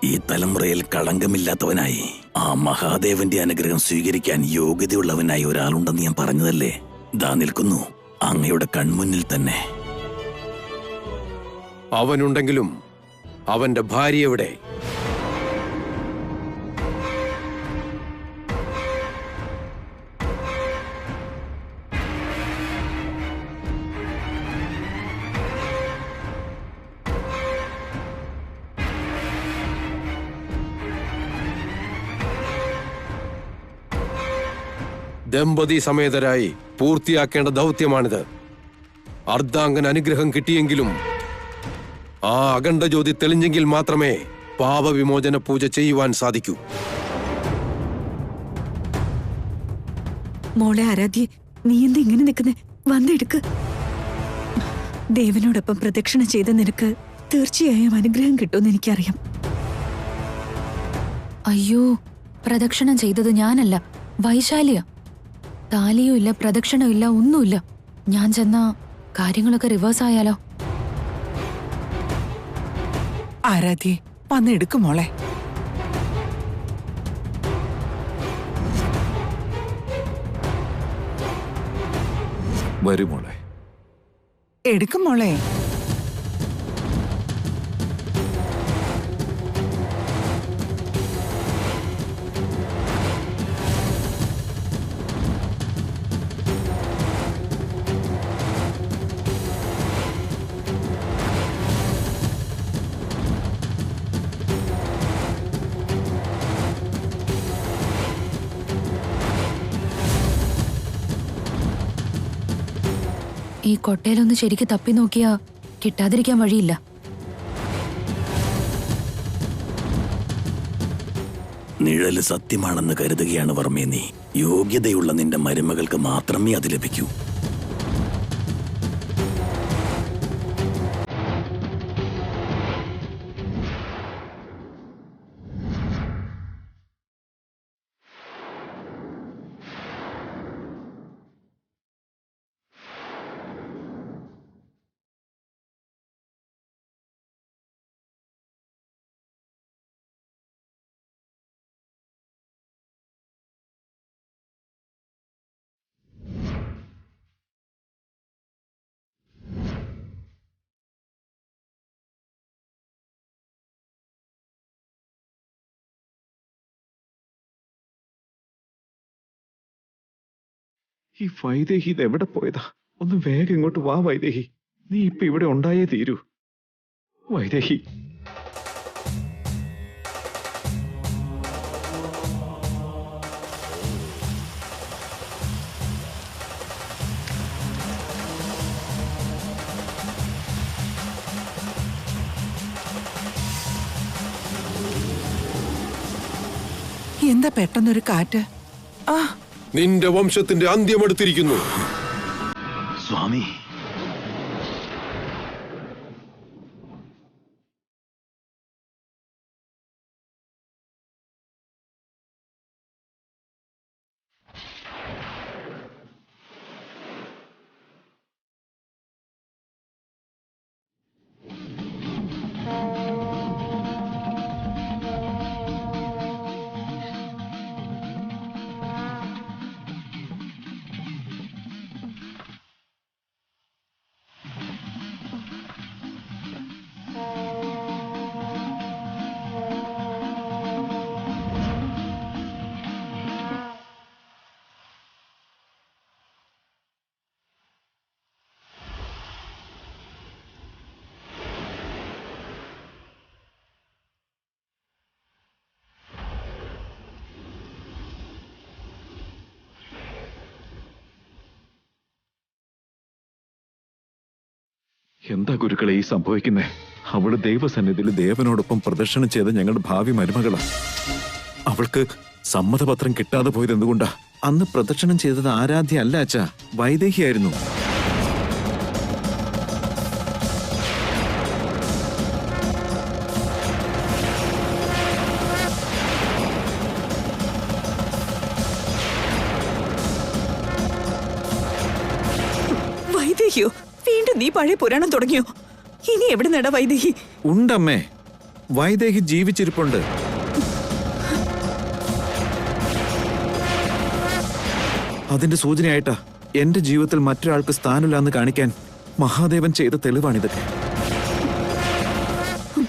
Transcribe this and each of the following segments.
ഈ തലമുറയിൽ കളങ്കമില്ലാത്തവനായി ആ മഹാദേവന്റെ അനുഗ്രഹം സ്വീകരിക്കാൻ യോഗ്യതയുള്ളവനായി ഒരാളുണ്ടെന്ന് ഞാൻ പറഞ്ഞതല്ലേ? ദാ നിൽക്കുന്നു അങ്ങയുടെ കൺമുന്നിൽ തന്നെ. അവനുണ്ടെങ്കിലും അവന്റെ ഭാര്യ എവിടെ? ദമ്പതി സമേതരായി പൂർത്തിയാക്കേണ്ട ദൗത്യമാണിത്. അർദ്ധാംഗൻ അനുഗ്രഹം കിട്ടിയെങ്കിലും ആ അഖണ്ഡ ജ്യോതി തെളിഞ്ഞെങ്കിൽ മാത്രമേ പാപവിമോചന പൂജ ചെയ്യുവാൻ സാധിക്കൂ. മോളെ ആരാധ്യ, നീ എന്താ ഇങ്ങനെ നിൽക്കുന്നേ? വന്നെടുക്ക്. ദേവനോടൊപ്പം പ്രദക്ഷിണ ചെയ്ത നിനക്ക് തീർച്ചയായും അനുഗ്രഹം കിട്ടുമെന്ന് എനിക്കറിയാം. അയ്യോ, പ്രദക്ഷിണം ചെയ്തത് ഞാനല്ല, വൈശാലിയ. താലിയും ഇല്ല, പ്രദക്ഷിണവും ഇല്ല, ഒന്നുമില്ല. ഞാൻ ചെന്ന കാര്യങ്ങളൊക്കെ റിവേഴ്സ് ആയാലോ? ആരാധ്യേ, വന്നെടുക്കും മോളെ. വരും മോളെ. എടുക്കും മോളെ. ഈ കൊട്ടയിലൊന്ന് ശരിക്ക് തപ്പി നോക്കിയാ കിട്ടാതിരിക്കാൻ വഴിയില്ല. നിഴല് സത്യമാണെന്ന് കരുതുകയാണ് വർമ്മേ നീ. യോഗ്യതയുള്ള നിന്റെ മരുമകൾക്ക് മാത്രമേ അത് ലഭിക്കൂ. ഈ വൈദേഹി ഇത് എവിടെ പോയതാ? ഒന്ന് വേഗം ഇങ്ങോട്ട് വാ വൈദേഹി. നീ ഇപ്പൊ ഇവിടെ ഉണ്ടായേ തീരൂ. വൈദേഹി, എന്താ പെട്ടെന്നൊരു കാറ്റ്? ആ, നിന്റെ വംശത്തിന്റെ അന്ത്യമെടുത്തിരിക്കുന്നു. സ്വാമി, എന്താ ഗുരുക്കളെ ഈ സംഭവിക്കുന്നേ? അവള് ദൈവസന്നിധിയിൽ ദേവനോടൊപ്പം പ്രദർശനം ചെയ്ത ഞങ്ങളുടെ ഭാവി മരുമകളാ. അവൾക്ക് സമ്മതപത്രം കിട്ടാതെ പോയത് എന്തുകൊണ്ടാ? അന്ന് പ്രദക്ഷിണം ചെയ്തത് ആരാധ്യ അല്ല അച്ഛാ, വൈദേഹിയായിരുന്നു. വൈദേഹിയോ? വീണ്ടും നീ പഴയ പുരാണം തുടങ്ങിയോ? ഇനി എവിടെ നടാ വൈദേഹി? ഉണ്ടമ്മേ, വൈദേഹി ജീവിച്ചിരിപ്പുണ്ട്. അതിന്റെ സൂചനയായിട്ടാ എന്റെ ജീവിതത്തിൽ മറ്റൊരാൾക്ക് സ്ഥാനമില്ലാന്ന് കാണിക്കാൻ മഹാദേവൻ ചെയ്ത തെളിവാണിതൊക്കെ.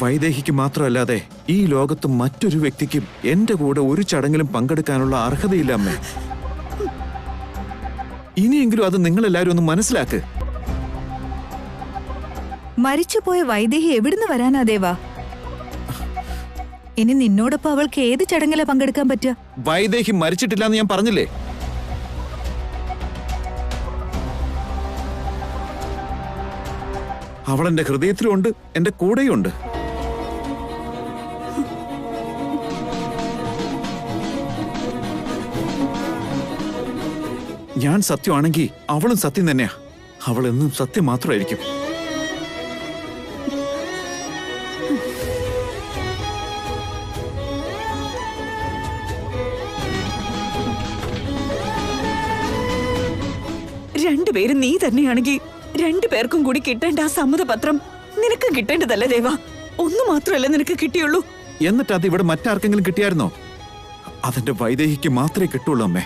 വൈദേഹിക്ക് മാത്രമല്ലാതെ ഈ ലോകത്ത് മറ്റൊരു വ്യക്തിക്കും എന്റെ കൂടെ ഒരു ചടങ്ങിലും പങ്കെടുക്കാനുള്ള അർഹതയില്ല അമ്മേ. ഇനിയെങ്കിലും അത് നിങ്ങളെല്ലാരും ഒന്ന് മനസ്സിലാക്ക്. മരിച്ചുപോയ വൈദേഹി എവിടുന്ന് വരാനാ ദേവാ? ഇനി നിന്നോടൊപ്പം അവൾക്ക് ഏത് ചടങ്ങിലാ പങ്കെടുക്കാൻ പറ്റുക? വൈദേഹി മരിച്ചിട്ടില്ലെന്ന് ഞാൻ പറഞ്ഞില്ലേ? അവൾ എന്റെ ഹൃദയത്തിലുണ്ട്, എന്റെ കൂടെയുണ്ട്. ഞാൻ സത്യമാണെങ്കിൽ അവളും സത്യം തന്നെയാ. അവൾ എന്നും സത്യം മാത്രമായിരിക്കും. രണ്ടുപേരും നീ തന്നെയാണെങ്കിൽ രണ്ടുപേർക്കും കൂടി കിട്ടേണ്ട ആ സമ്മതപത്രം നിനക്ക് കിട്ടേണ്ടതല്ലേ ദേവാ? ഒന്നു മാത്രമല്ല നിനക്ക് കിട്ടിയുള്ളൂ. എന്നിട്ട് അത് ഇവിടെ മറ്റാർക്കെങ്കിലും കിട്ടിയായിരുന്നോ? അതെന്റെ വൈദേഹിക്ക് മാത്രമേ കിട്ടുള്ളൂ അമ്മേ.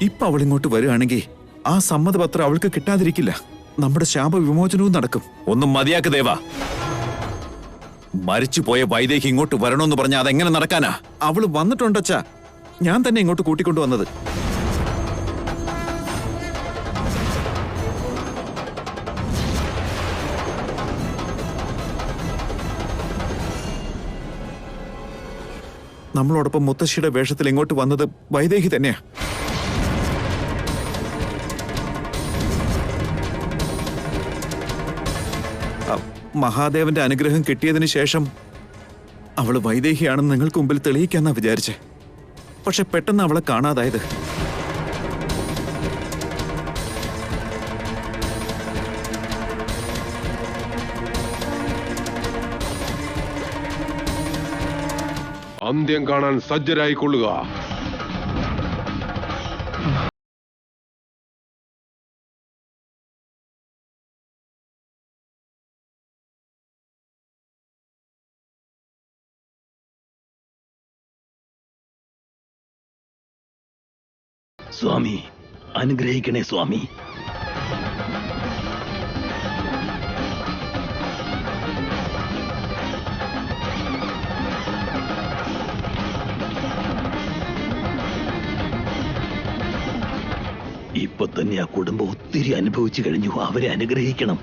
ഇപ്പൊ അവൾ ഇങ്ങോട്ട് വരികയാണെങ്കിൽ ആ സമ്മതപത്രം അവൾക്ക് കിട്ടാതിരിക്കില്ല. നമ്മുടെ ശാപ വിമോചനവും നടക്കും. ഒന്നും മതിയാക്ക് ദേവാ. മരിച്ചുപോയ വൈദേഹി ഇങ്ങോട്ട് വരണമെന്ന് പറഞ്ഞാൽ അതെങ്ങനെ നടക്കാനാ? അവള് വന്നിട്ടുണ്ടച്ചാ. ഞാൻ തന്നെ ഇങ്ങോട്ട് കൂട്ടിക്കൊണ്ടുവന്നത്. നമ്മളോടൊപ്പം മുത്തശ്ശിയുടെ വേഷത്തിൽ ഇങ്ങോട്ട് വന്നത് വൈദേഹി തന്നെയാ. മഹാദേവന്റെ അനുഗ്രഹം കിട്ടിയതിന് ശേഷം അവള് വൈദേഹിയാണെന്ന് നിങ്ങൾക്ക് മുമ്പിൽ തെളിയിക്കാന്നാ വിചാരിച്ചേ. പക്ഷെ പെട്ടെന്ന് അവളെ കാണാതായത്. അന്ത്യം കാണാൻ സജ്ജരായിക്കൊള്ളുക. സ്വാമി, അനുഗ്രഹിക്കണേ സ്വാമി. ഇപ്പൊ തന്നെ ആ കുടുംബം ഒത്തിരി അനുഭവിച്ചു കഴിഞ്ഞു. അവരെ അനുഗ്രഹിക്കണം.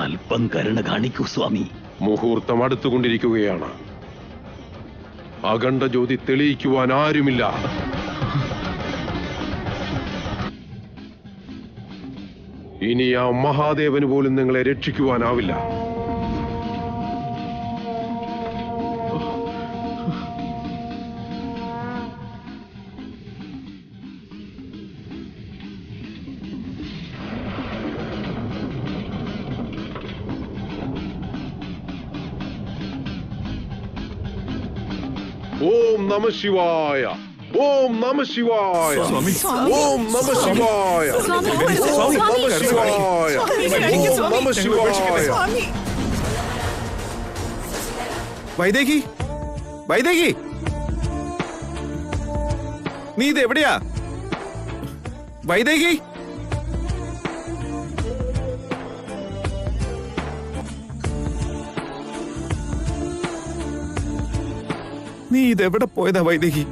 അല്പം കരുണ കാണിക്കൂ സ്വാമി. മുഹൂർത്തം അടുത്തുകൊണ്ടിരിക്കുകയാണ്. അഖണ്ഡ ജ്യോതി തെളിയിക്കുവാൻ ആരുമില്ല. ഇനി ആ മഹാദേവന് പോലും നിങ്ങളെ രക്ഷിക്കുവാനാവില്ല. ഓം നമ ശിവായ. ഓം നമ ശിവായ. ഓം നമ ശിവായ. ഓം നമ ശിവായ. ഓം നമ ശിവായ. വൈദേഹി, വൈദേഹി, നീ ഇത് എവിടെയാ? വൈദേഹി, നീ ഇതെവിടെ പോയതാ വൈദേഹി?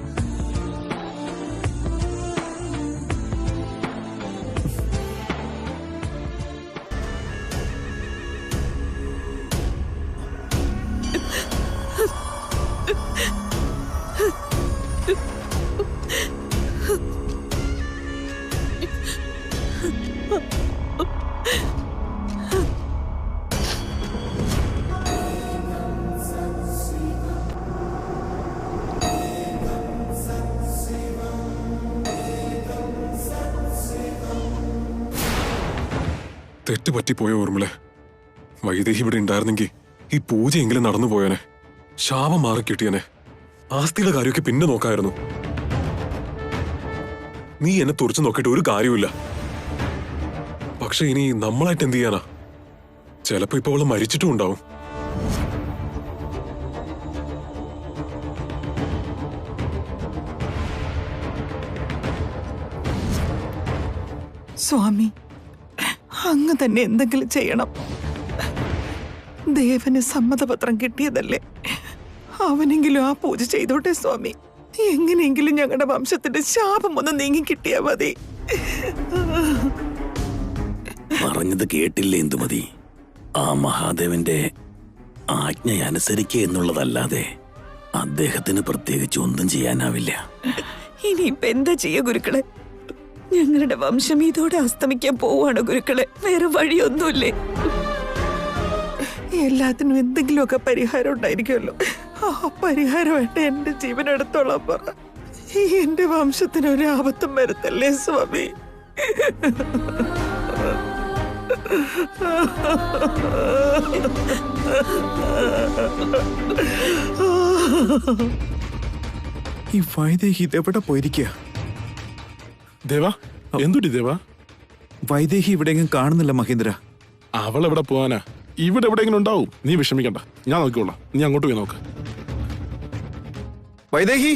തെറ്റുപറ്റിപ്പോയ ഓർമ്മളെ. വൈദേഹി ഇവിടെ ഉണ്ടായിരുന്നെങ്കിൽ ഈ പൂജയെങ്കിലും നടന്നു പോയനെ. ശാപം മാറി കിട്ടിയനെ. ആസ്തിയുടെ കാര്യമൊക്കെ പിന്നെ നോക്കായിരുന്നു. നീ എന്നെ തുറച്ചു നോക്കിയിട്ട് ഒരു കാര്യമില്ല. പക്ഷെ ഇനി നമ്മളായിട്ട് എന്ത് ചെയ്യാനാ? ചിലപ്പോ ഇപ്പൊ അവള് മരിച്ചിട്ടും ഉണ്ടാവും. സ്വാമി, അങ്ങ് തന്നെ എന്തെങ്കിലും ചെയ്യണം. ദേവന് സമ്മതപത്രം കിട്ടിയതല്ലേ, അവനെങ്കിലും ആ പൂജ ചെയ്തോട്ടെ സ്വാമി. എങ്ങനെയെങ്കിലും ഞങ്ങളുടെ വംശത്തിന്റെ ശാപം ഒന്ന് നീങ്ങി കിട്ടിയാ മതി. പറഞ്ഞത് കേട്ടില്ലേ ഇന്ദുമതി? ആ മഹാദേവന്റെ ആജ്ഞ അനുസരിക്കുക എന്നുള്ളതല്ലാതെ അദ്ദേഹത്തിന് പ്രത്യേകിച്ച് ഒന്നും ചെയ്യാനാവില്ല. ഇനിയിപ്പൊ എന്താ ചെയ്യ ഗുരുക്കളെ? ഞങ്ങളുടെ വംശം ഇതോടെ അസ്തമിക്കാൻ പോവാണ് ഗുരുക്കളെ. വേറെ വഴിയൊന്നുമില്ലേ? എല്ലാത്തിനും എന്തെങ്കിലുമൊക്കെ പരിഹാരം ഉണ്ടായിരിക്കുമല്ലോ. ആ പരിഹാരമായിട്ട് എന്റെ ജീവനെടുത്തോളാം പറ. എന്റെ വംശത്തിന് ഒരു ആപത്തും വരുത്തല്ലേ സ്വാമി. ഈ വൈദേഹി ഇതെവിടെ പോയിരിക്കുക? ദേവാ, എന്തുട്ടി ദേവാ? വൈദേഹി ഇവിടെയെങ്കിലും കാണുന്നില്ല മഹേന്ദ്ര. അവൾ എവിടെ പോവാനാ? ഇവിടെ എവിടെയെങ്കിലും ഉണ്ടാവും. നീ വിഷമിക്കണ്ട, ഞാൻ നോക്കിക്കോളാം. നീ അങ്ങോട്ട് പോയി നോക്ക്. വൈദേഹി,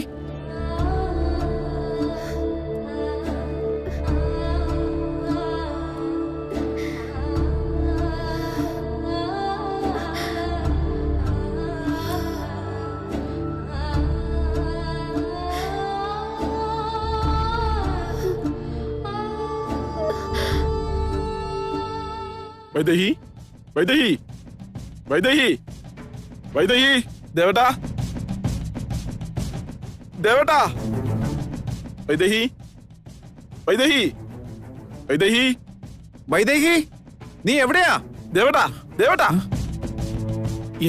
വൈദേഹി, വൈദേഹി, വൈദേഹി, വൈദേഹി, ദേവട്ടാ, ദേവട്ടാ, വൈദേഹി, വൈദേഹി, വൈദേഹി, വൈദേഹി, നീ എവിടെയാ? ദേവട്ടാ, ദേവട്ടാ.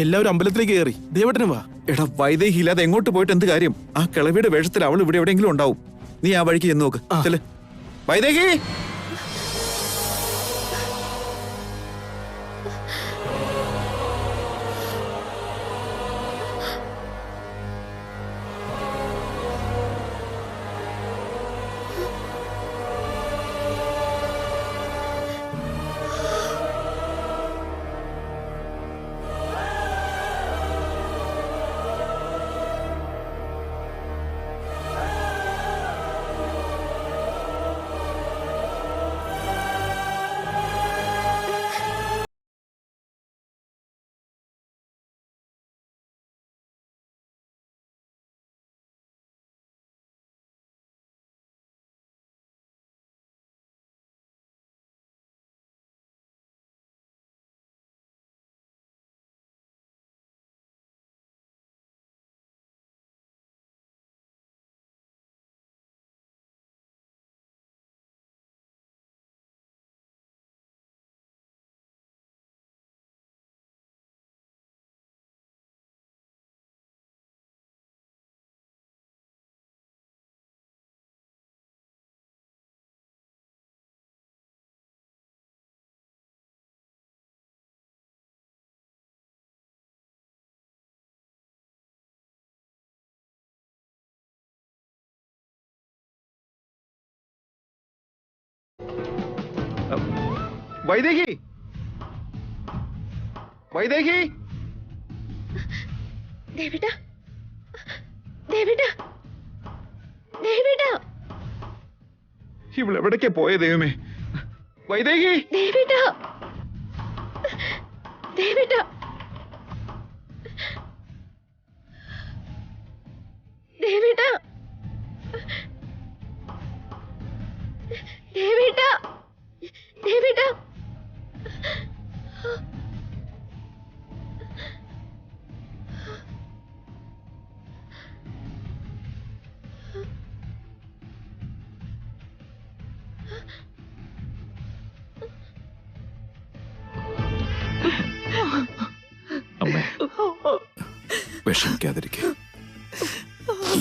എല്ലാവരും അമ്പലത്തിലേക്ക് കയറി. ദേവട്ടനും വാ. എടാ വൈദേഹി ഇല്ലാതെ എങ്ങോട്ട് പോയിട്ട് എന്ത് കാര്യം? ആ കിളവിയുടെ വേഷത്തിൽ അവൾ ഇവിടെ എവിടെയെങ്കിലും ഉണ്ടാവും. നീ ആ വഴിക്ക് ചെന്ന് നോക്ക്. ചെല്ല്. വൈദേഹി, വൈദേഹി, വൈദേഹി, ദേവിടാ, ദേവിടാ, ദേവിടാ. ഇവളെവിടേക്കാ പോയ ദൈവമേ? വൈദേഹി, ദേവിടാ, ദേവിടാ, ദേവിടാ, ദേവിടാ, ദേവിടാ. അമ്മേ, വിഷമിക്കാതിരിക്കെ.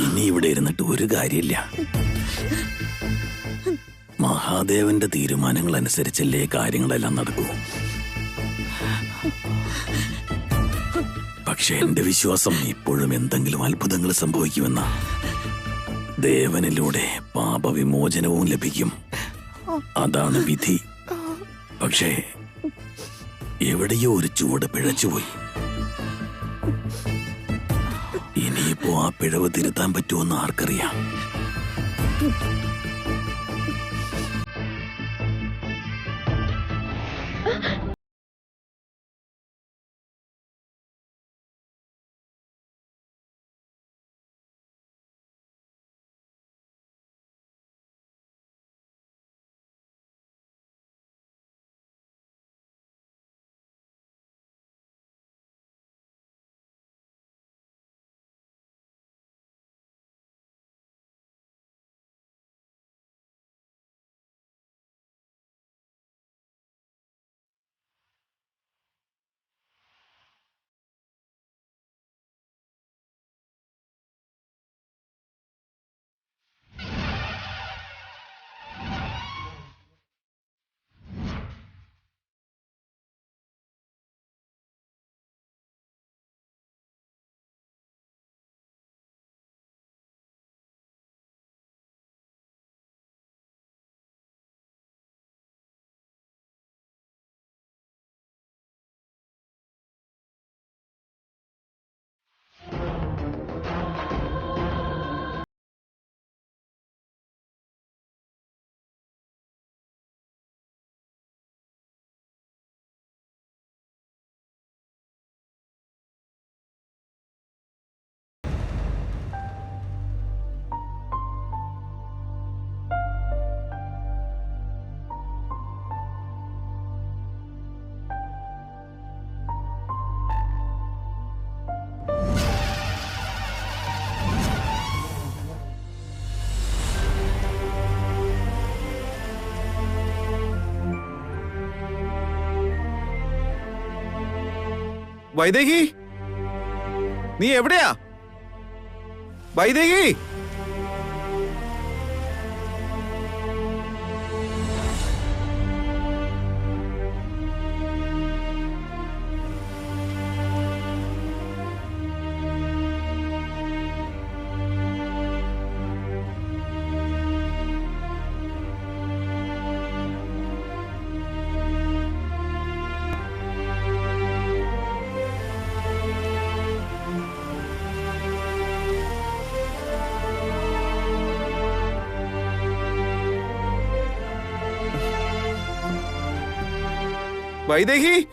ഇനി ഇവിടെ ഇരുന്നിട്ട് ഒരു കാര്യമില്ല. മഹാദേവന്റെ തീരുമാനങ്ങൾ അനുസരിച്ചല്ലേ കാര്യങ്ങളെല്ലാം നടക്കൂ. പക്ഷെ എന്റെ വിശ്വാസം ഇപ്പോഴും എന്തെങ്കിലും അത്ഭുതങ്ങൾ സംഭവിക്കുമെന്ന. ദേവനിലൂടെ പാപവിമോചനവും ലഭിക്കും, അതാണ് വിധി. പക്ഷേ എവിടെയോ ഒരു ചുവട് പിഴച്ചുപോയി. ഇനിയിപ്പോ ആ പിഴവ് തിരുത്താൻ പറ്റുമെന്ന് ആർക്കറിയാം? വൈദേഹി, നീ എവിടെയാ? വൈദേഹി! വൈദേഹി!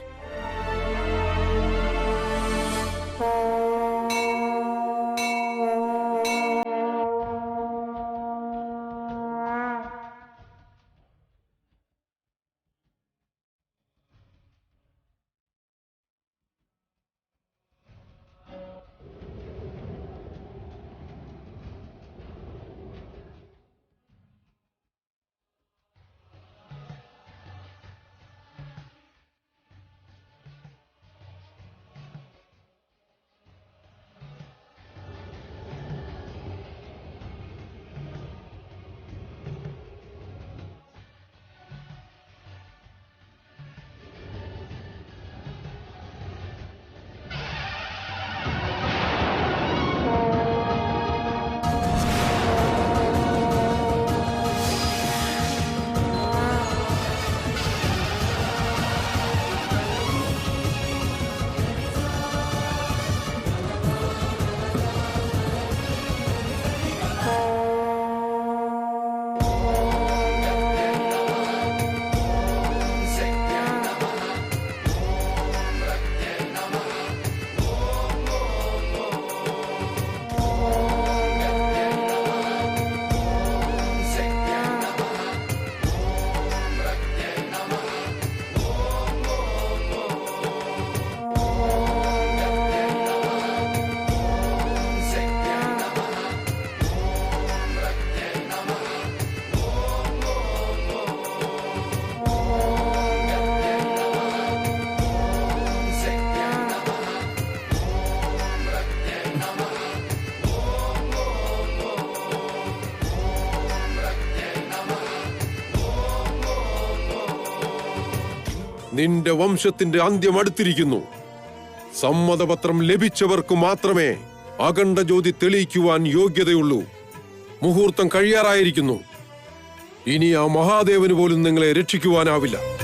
നിന്റെ വംശത്തിന്റെ അന്ത്യം അടുത്തിരിക്കുന്നു. സമ്മതപത്രം ലഭിച്ചവർക്ക് മാത്രമേ അഖണ്ഡ ജ്യോതി തെളിയിക്കുവാൻ യോഗ്യതയുള്ളൂ. മുഹൂർത്തം കഴിയാറായിരിക്കുന്നു. ഇനി ആ മഹാദേവന് പോലും നിങ്ങളെ രക്ഷിക്കുവാനാവില്ല.